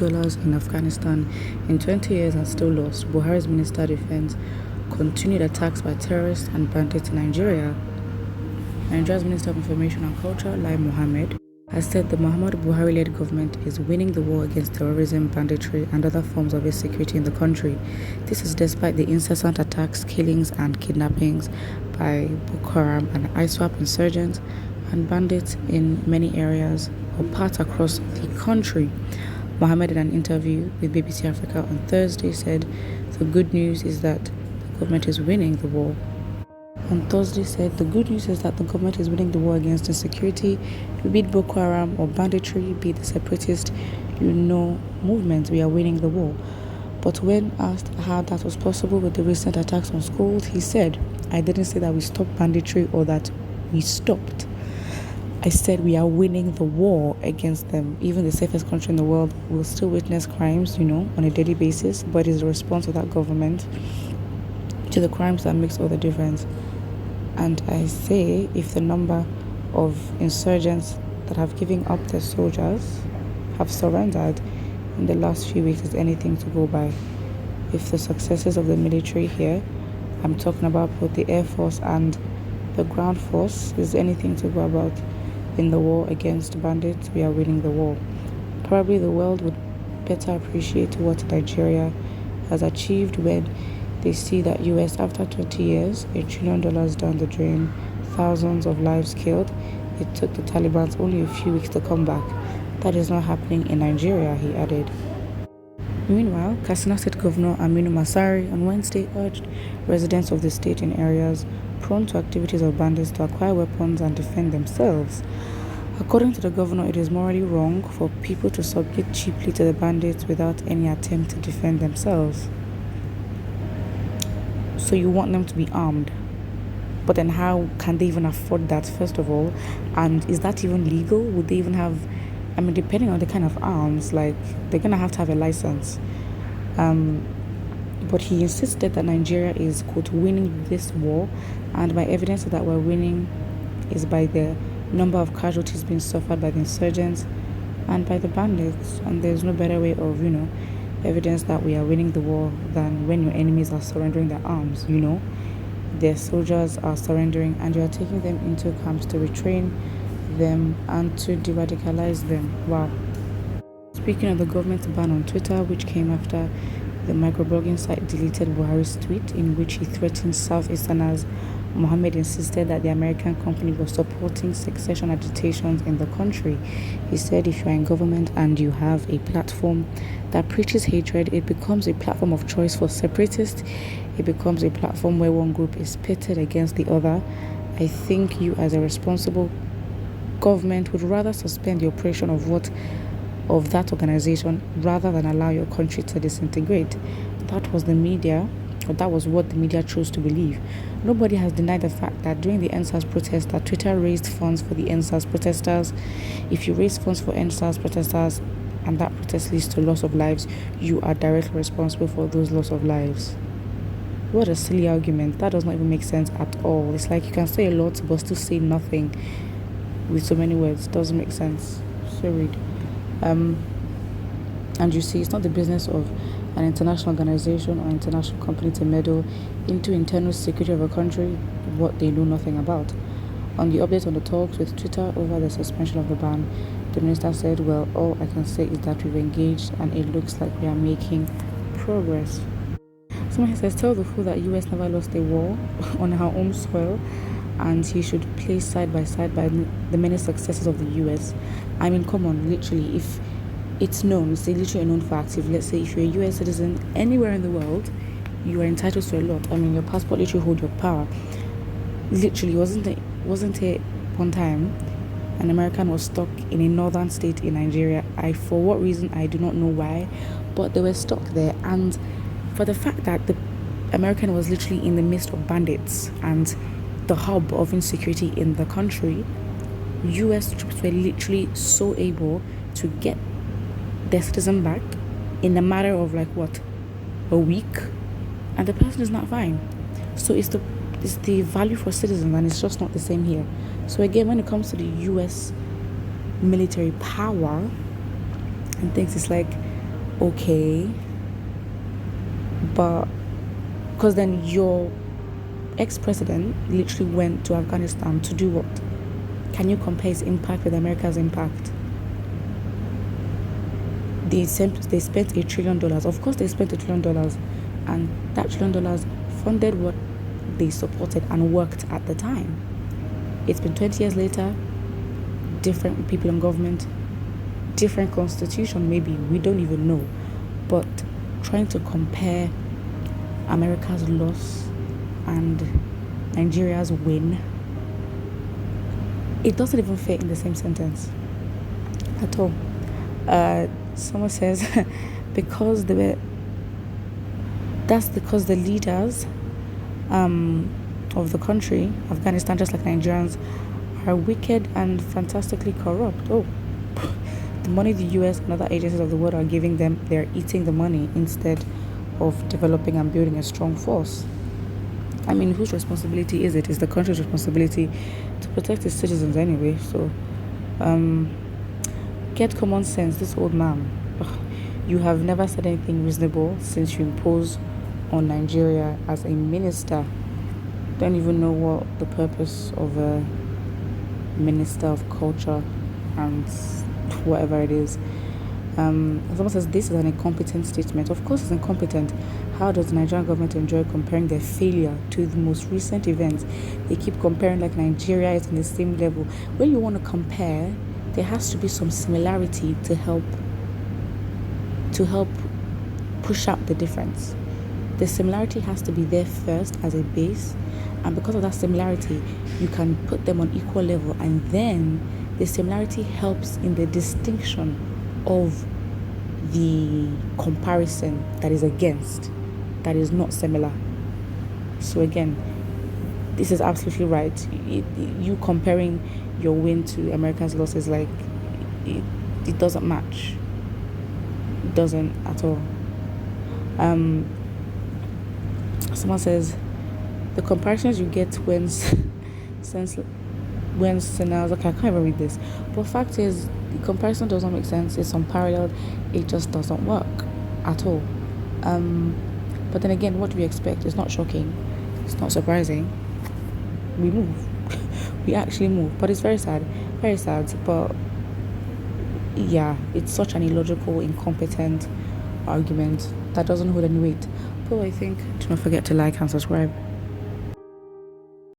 in Afghanistan in 20 years and still lost. Buhari's Minister of Defense continued attacks by terrorists and bandits in Nigeria. Nigeria's Minister of Information and Culture, Lai Mohammed, has said the Muhammadu Buhari-led government is winning the war against terrorism, banditry, and other forms of insecurity in the country. This is despite the incessant attacks, killings, and kidnappings by Boko Haram and ISWAP insurgents and bandits in many areas or parts across the country. Mohammed, in an interview with BBC Africa on Thursday, said the good news is that the government is winning the war. On Thursday said the good news is that the government is winning the war against insecurity, be it Boko Haram or banditry, be it the separatist, movement, we are winning the war. But when asked how that was possible with the recent attacks on schools, he said, I didn't say that we stopped banditry or that we stopped. I said we are winning the war against them. Even the safest country in the world will still witness crimes, on a daily basis, but it's the response of that government to the crimes that makes all the difference. And I say, if the number of insurgents that have given up their soldiers have surrendered in the last few weeks is anything to go by, if the successes of the military here, I'm talking about both the Air Force and the ground force, is anything to go about in the war against bandits, we are winning the war. Probably the world would better appreciate what Nigeria has achieved when they see that US, after 20 years, $1 trillion down the drain, thousands of lives killed, it took the Taliban only a few weeks to come back. That is not happening in Nigeria, he added. Meanwhile, Katsina State Governor Aminu Masari on Wednesday urged residents of the state in areas prone to activities of bandits to acquire weapons and defend themselves. According to the governor, it is morally wrong for people to submit cheaply to the bandits without any attempt to defend themselves. So you want them to be armed, but then how can they even afford that, first of all? And is that even legal? Would they even have, depending on the kind of arms, they're going to have a license. But he insisted that Nigeria is, quote, winning this war, and by evidence that we're winning is by the number of casualties being suffered by the insurgents and by the bandits. And there's no better way of, evidence that we are winning the war than when your enemies are surrendering their arms, Their soldiers are surrendering and you are taking them into camps to retrain them and to de-radicalize them. Wow. Speaking of the government's ban on Twitter, which came after the microblogging site deleted Buhari's tweet in which he threatened Southeasterners, Mohammed insisted that the American company was supporting secession agitations in the country. He said if you are in government and you have a platform that preaches hatred, it becomes a platform of choice for separatists. It becomes a platform where one group is pitted against the other. I think you, as a responsible government, would rather suspend the operation of that organization rather than allow your country to disintegrate. That was what the media chose to believe. Nobody has denied the fact that during the 1NSURG protest that Twitter raised funds for the 1NSURG protesters. If you raise funds for 1NSURG protesters and that protest leads to loss of lives, you are directly responsible for those loss of lives. What a silly argument. That does not even make sense at all. It's like you can say a lot but still say nothing with so many words. It doesn't make sense. So read. And you see, it's not the business of an international organization or international company to meddle into internal security of a country what they know nothing about. On the update on the talks with Twitter over the suspension of the ban, the minister said, well, all I can say is that we've engaged and it looks like we are making progress. Someone says, tell the fool that US never lost a war on our own soil and he should place side by side by the many successes of the US. Come on, literally, if it's known, it's literally a known fact. Let's say if you're a US citizen anywhere in the world, you are entitled to a lot. Your passport literally holds your power. Literally, wasn't it one time an American was stuck in a northern state in Nigeria? For what reason, I do not know why, but they were stuck there. And for the fact that the American was literally in the midst of bandits and the hub of insecurity in the country, US troops were literally so able to get their citizen back in a matter of a week, and the person is not fine. So it's the value for citizens, and it's just not the same here. So again, when it comes to the US military power and things, it's like okay, but because then your ex-president literally went to Afghanistan to do what? Can you compare his impact with America's impact? They spent $1 trillion. Of course, they spent $1 trillion, and that $1 trillion funded what they supported and worked at the time. It's been 20 years later, different people in government, different constitution, maybe, we don't even know. But trying to compare America's loss and Nigeria's win, it doesn't even fit in the same sentence at all. Someone says because that's because the leaders of the country, Afghanistan, just like Nigerians, are wicked and fantastically corrupt. Oh, the money the US and other agencies of the world are giving them, they're eating the money instead of developing and building a strong force. I mean, whose responsibility is it? It's the country's responsibility to protect its citizens anyway. So, get common sense, this old man. Ugh, you have never said anything reasonable since you imposed on Nigeria as a minister. Don't even know what the purpose of a minister of culture and whatever it is. Someone says this is an incompetent statement. Of course it's incompetent. How does the Nigerian government enjoy comparing their failure to the most recent events? They keep comparing like Nigeria is in the same level. When you want to compare, there has to be some similarity to help push out the difference. The similarity has to be there first as a base, and because of that similarity, you can put them on equal level, and then the similarity helps in the distinction of the comparison that is against, that is not similar. So again, this is absolutely right. You comparing your win to America's loss is like, it doesn't match. It doesn't at all. Someone says the comparisons you get when scenarios, okay, I can't even read this, but fact is the comparison doesn't make sense. It's unparalleled. It just doesn't work at all. But then again, what do we expect? It's not shocking, it's not surprising. We move. We actually move, but it's very sad, but yeah, it's such an illogical, incompetent argument that doesn't hold any weight. But I think, do not forget to like and subscribe.